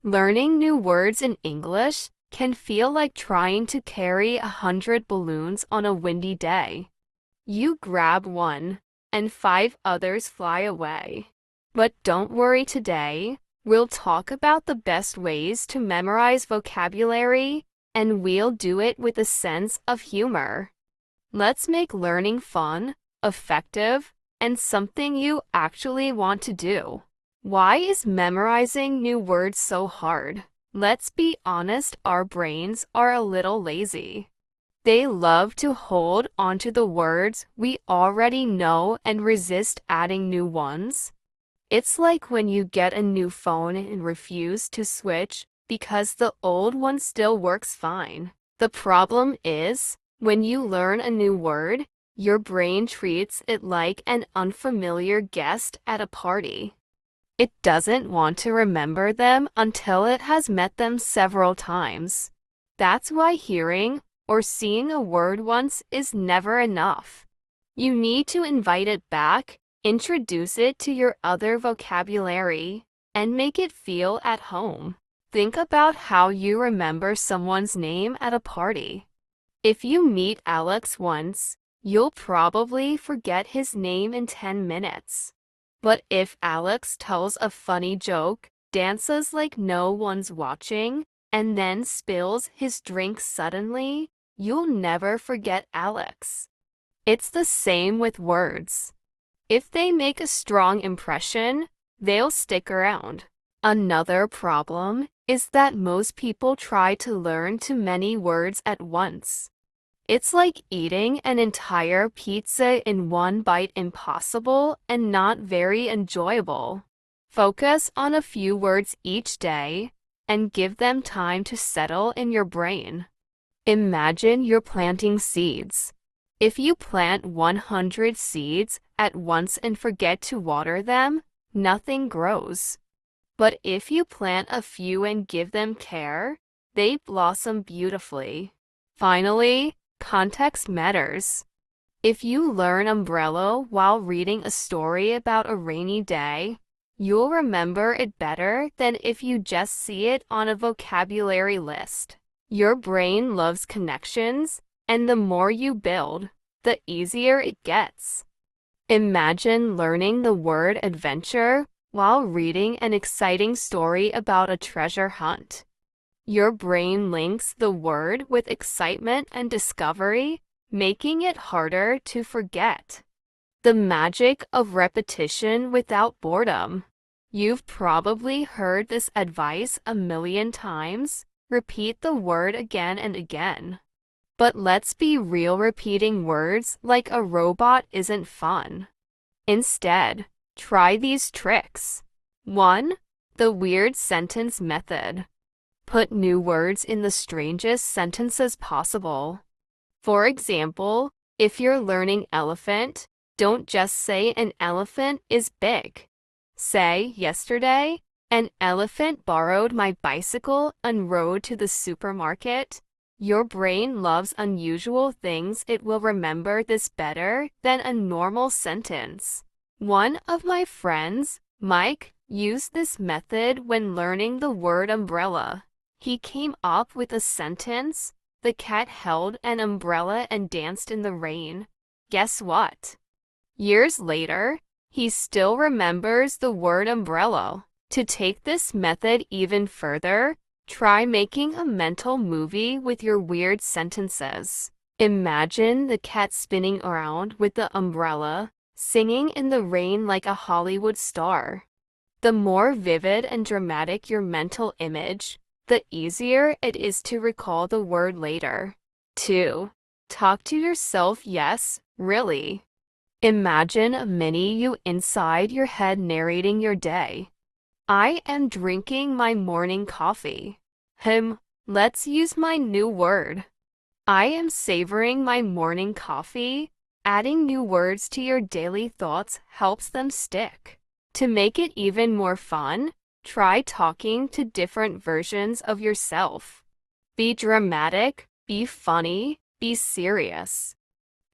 Learning new words in English can feel like trying to carry 100 balloons on a windy day. You grab one, and five others fly away. But don't worry today. We'll talk about the best ways to memorize vocabulary, and we'll do it with a sense of humor. Let's make learning fun, effective, and something you actually want to do. Why is memorizing new words so hard? Let's be honest, our brains are a little lazy. They love to hold onto the words we already know and resist adding new ones. It's like when you get a new phone and refuse to switch because the old one still works fine. The problem is, when you learn a new word, your brain treats it like an unfamiliar guest at a party. It doesn't want to remember them until it has met them several times. That's why hearing or seeing a word once is never enough. You need to invite it back, introduce it to your other vocabulary, and make it feel at home. Think about how you remember someone's name at a party. If you meet Alex once, you'll probably forget his name in 10 minutes. But if Alex tells a funny joke, dances like no one's watching, and then spills his drink suddenly, you'll never forget Alex. It's the same with words. If they make a strong impression, they'll stick around. Another problem is that most people try to learn too many words at once. It's like eating an entire pizza in one bite, impossible and not very enjoyable. Focus on a few words each day and give them time to settle in your brain. Imagine you're planting seeds. If you plant 100 seeds at once and forget to water them, nothing grows. But if you plant a few and give them care, they blossom beautifully. Finally, context matters. If you learn umbrella while reading a story about a rainy day, you'll remember it better than if you just see it on a vocabulary list. Your brain loves connections, and the more you build, the easier it gets. Imagine learning the word adventure while reading an exciting story about a treasure hunt. Your brain links the word with excitement and discovery, making it harder to forget. The magic of repetition without boredom. You've probably heard this advice a million times. Repeat the word again and again. But let's be real, repeating words like a robot isn't fun. Instead, try these tricks. 1. The weird sentence method. Put new words in the strangest sentences possible. For example, if you're learning elephant, don't just say an elephant is big. Say, yesterday, an elephant borrowed my bicycle and rode to the supermarket. Your brain loves unusual things. It will remember this better than a normal sentence. One of my friends, Mike, used this method when learning the word umbrella. He came up with a sentence: the cat held an umbrella and danced in the rain. Guess what? Years later, he still remembers the word umbrella. To take this method even further, try making a mental movie with your weird sentences. Imagine the cat spinning around with the umbrella, singing in the rain like a Hollywood star. The more vivid and dramatic your mental image, the easier it is to recall the word later. 2. Talk to yourself. Yes, really. Imagine a mini you inside your head narrating your day. I am drinking my morning coffee. Let's use my new word. I am savoring my morning coffee. Adding new words to your daily thoughts helps them stick. To make it even more fun, try talking to different versions of yourself. Be dramatic, be funny, be serious.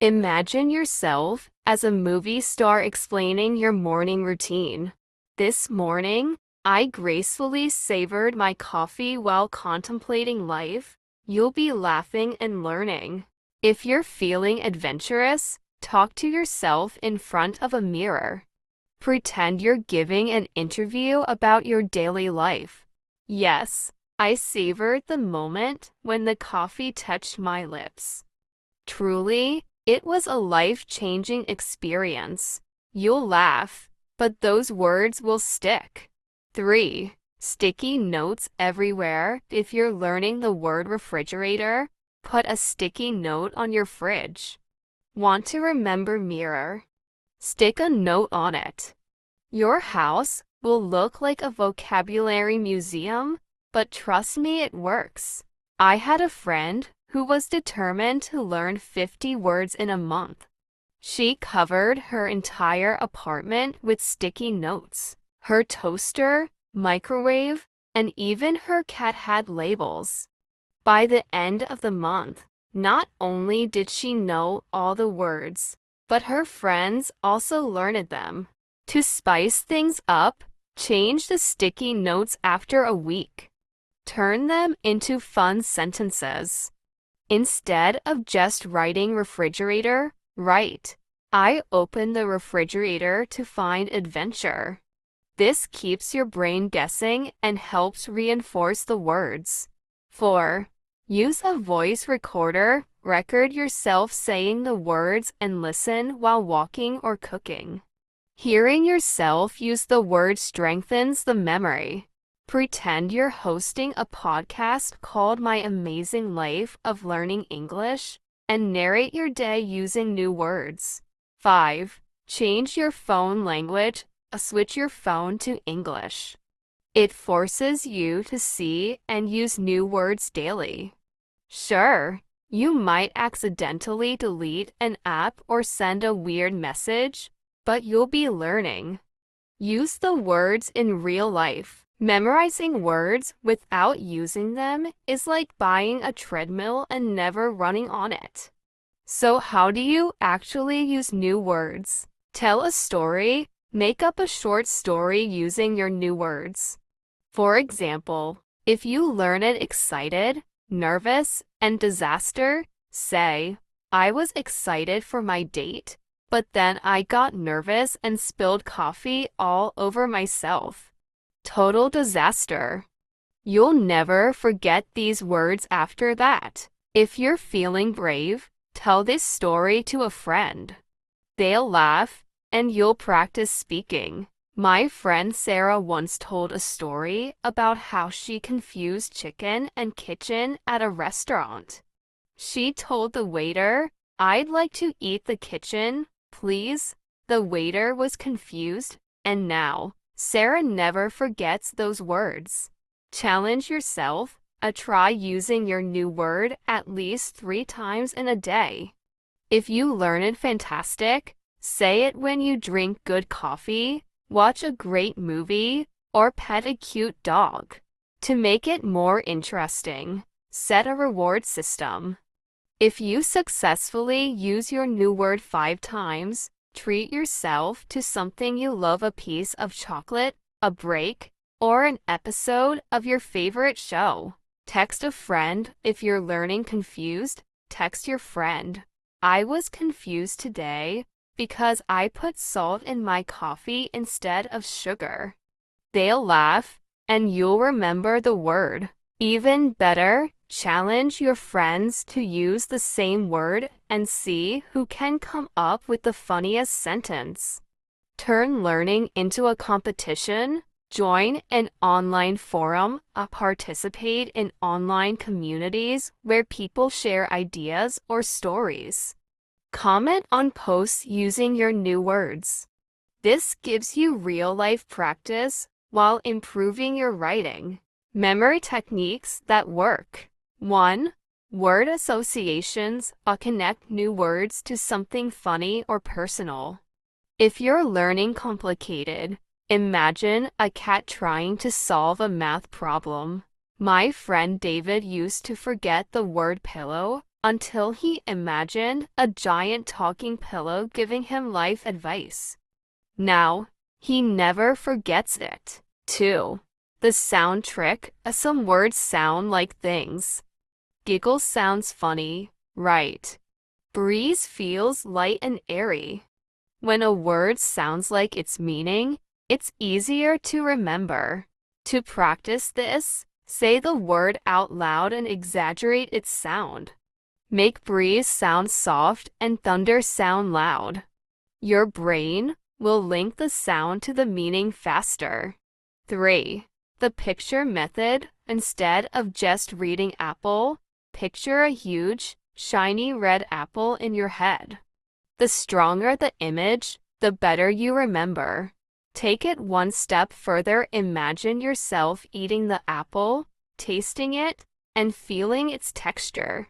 Imagine yourself as a movie star explaining your morning routine. This morning, I gracefully savored my coffee while contemplating life. You'll be laughing and learning. If you're feeling adventurous, talk to yourself in front of a mirror. Pretend you're giving an interview about your daily life. Yes, I savored the moment when the coffee touched my lips. Truly, it was a life-changing experience. You'll laugh, but those words will stick. 3. Sticky notes everywhere. If you're learning the word refrigerator, put a sticky note on your fridge. Want to remember mirror? Stick a note on it. Your house will look like a vocabulary museum, but trust me, it works. I had a friend who was determined to learn 50 words in a month. She covered her entire apartment with sticky notes. Her toaster, microwave, and even her cat had labels. By the end of the month, not only did she know all the words, but her friends also learned them. To spice things up, change the sticky notes after a week. Turn them into fun sentences. Instead of just writing refrigerator, write, I opened the refrigerator to find adventure. This keeps your brain guessing and helps reinforce the words. 4. Use a voice recorder. Record yourself saying the words and listen while walking or cooking. Hearing yourself use the word strengthens the memory. Pretend you're hosting a podcast called My Amazing Life of Learning English and narrate your day using new words. 5. Change your phone language. Switch your phone to English. It forces you to see and use new words daily. Sure, you might accidentally delete an app or send a weird message, but you'll be learning. Use the words in real life. Memorizing words without using them is like buying a treadmill and never running on it. So how do you actually use new words? Tell a story. Make up a short story using your new words. For example, if you learn it excited, nervous, and disaster, say, I was excited for my date, but then I got nervous and spilled coffee all over myself. Total disaster. You'll never forget these words after that. If you're feeling brave, tell this story to a friend. They'll laugh, and you'll practice speaking. My friend Sarah once told a story about how she confused chicken and kitchen at a restaurant. She told the waiter, I'd like to eat the kitchen, please. The waiter was confused, and now, Sarah never forgets those words. Challenge yourself. Try using your new word at least 3 times in a day. If you learn it fantastic, say it when you drink good coffee, watch a great movie, or pet a cute dog. To make it more interesting, set a reward system. If you successfully use your new word 5 times, treat yourself to something you love, a piece of chocolate, a break, or an episode of your favorite show. Text a friend. If you're learning confused, text your friend. I was confused today because I put salt in my coffee instead of sugar. They'll laugh, and you'll remember the word. Even better, challenge your friends to use the same word and see who can come up with the funniest sentence. Turn learning into a competition. Join an online forum. Participate in online communities where people share ideas or stories. Comment on posts using your new words. This gives you real-life practice while improving your writing. Memory techniques that work. 1. Word associations. Connect new words to something funny or personal. If you're learning complicated, imagine a cat trying to solve a math problem. My friend David used to forget the word pillow until he imagined a giant talking pillow giving him life advice. Now, he never forgets it. 2. The sound trick. Some words sound like things. Giggle sounds funny, right? Breeze feels light and airy. When a word sounds like its meaning, it's easier to remember. To practice this, say the word out loud and exaggerate its sound. Make breeze sound soft and thunder sound loud. Your brain will link the sound to the meaning faster. 3. The picture method. Instead of just reading apple, picture a huge, shiny red apple in your head. The stronger the image, the better you remember. Take it one step further. Imagine yourself eating the apple, tasting it, and feeling its texture.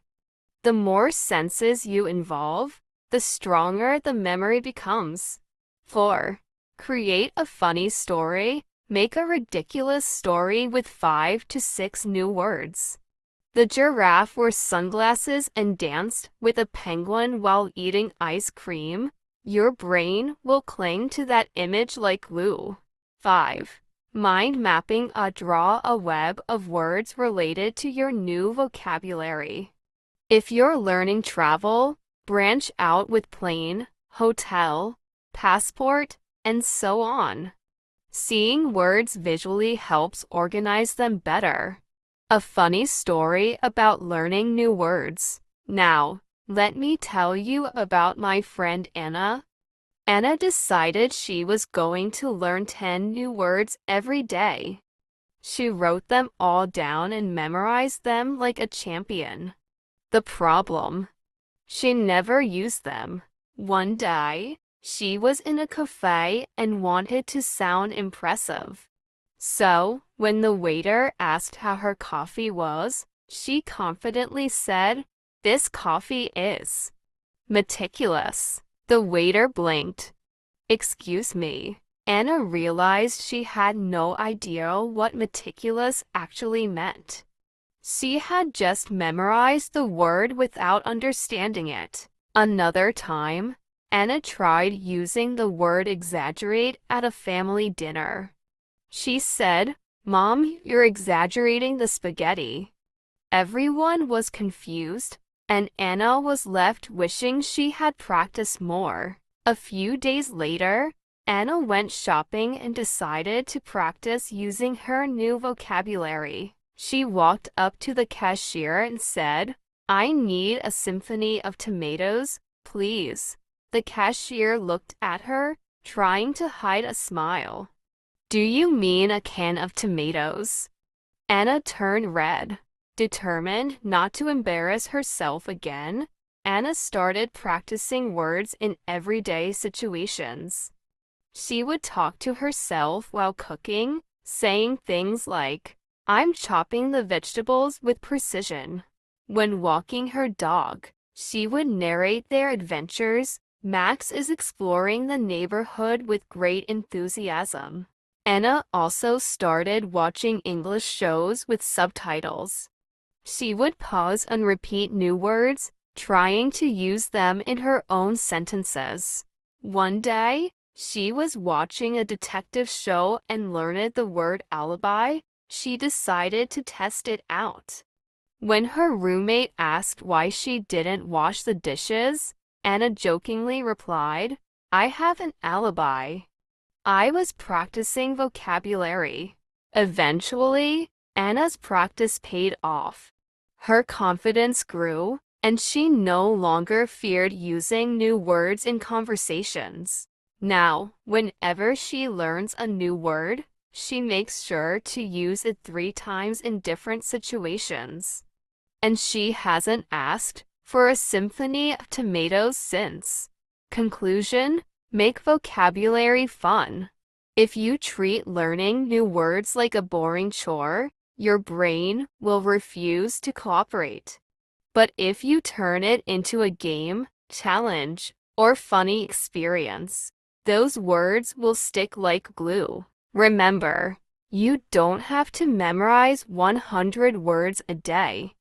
The more senses you involve, the stronger the memory becomes. 4. Create a funny story. Make a ridiculous story with 5 to 6 new words. The giraffe wore sunglasses and danced with a penguin while eating ice cream. Your brain will cling to that image like glue. 5. Mind mapping. Draw a web of words related to your new vocabulary. If you're learning travel, branch out with plane, hotel, passport, and so on. Seeing words visually helps organize them better. A funny story about learning new words. Now, let me tell you about my friend Anna. Anna decided she was going to learn 10 new words every day. She wrote them all down and memorized them like a champion. The problem? She never used them. One day, she was in a cafe and wanted to sound impressive. So, when the waiter asked how her coffee was, she confidently said, "This coffee is meticulous." The waiter blinked. "Excuse me." Anna realized she had no idea what meticulous actually meant. She had just memorized the word without understanding it. Another time, Anna tried using the word exaggerate at a family dinner. She said, "Mom, you're exaggerating the spaghetti." Everyone was confused, and Anna was left wishing she had practiced more. A few days later, Anna went shopping and decided to practice using her new vocabulary. She walked up to the cashier and said, "I need a symphony of tomatoes, please." The cashier looked at her, trying to hide a smile. "Do you mean a can of tomatoes?" Anna turned red. Determined not to embarrass herself again, Anna started practicing words in everyday situations. She would talk to herself while cooking, saying things like, "I'm chopping the vegetables with precision." When walking her dog, she would narrate their adventures. "Max is exploring the neighborhood with great enthusiasm." Anna also started watching English shows with subtitles. She would pause and repeat new words, trying to use them in her own sentences. One day, she was watching a detective show and learned the word alibi. She decided to test it out. When her roommate asked why she didn't wash the dishes, Anna jokingly replied, "I have an alibi." I was practicing vocabulary. Eventually, Anna's practice paid off. Her confidence grew, and she no longer feared using new words in conversations. Now, whenever she learns a new word, she makes sure to use it 3 times in different situations. And she hasn't asked for a symphony of tomatoes since. Conclusion: make vocabulary fun. If you treat learning new words like a boring chore, your brain will refuse to cooperate. But if you turn it into a game, challenge, or funny experience, those words will stick like glue. Remember, you don't have to memorize 100 words a day.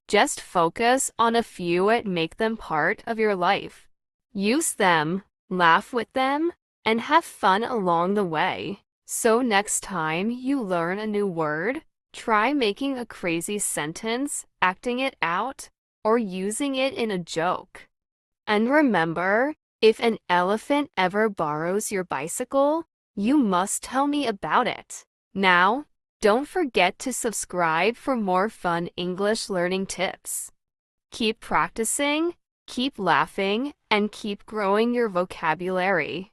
Just focus on a few and make them part of your life. Use them, laugh with them, and have fun along the way. So next time you learn a new word, try making a crazy sentence, acting it out, or using it in a joke. And remember, if an elephant ever borrows your bicycle, you must tell me about it. Now, don't forget to subscribe for more fun English learning tips. Keep practicing, keep laughing, and keep growing your vocabulary.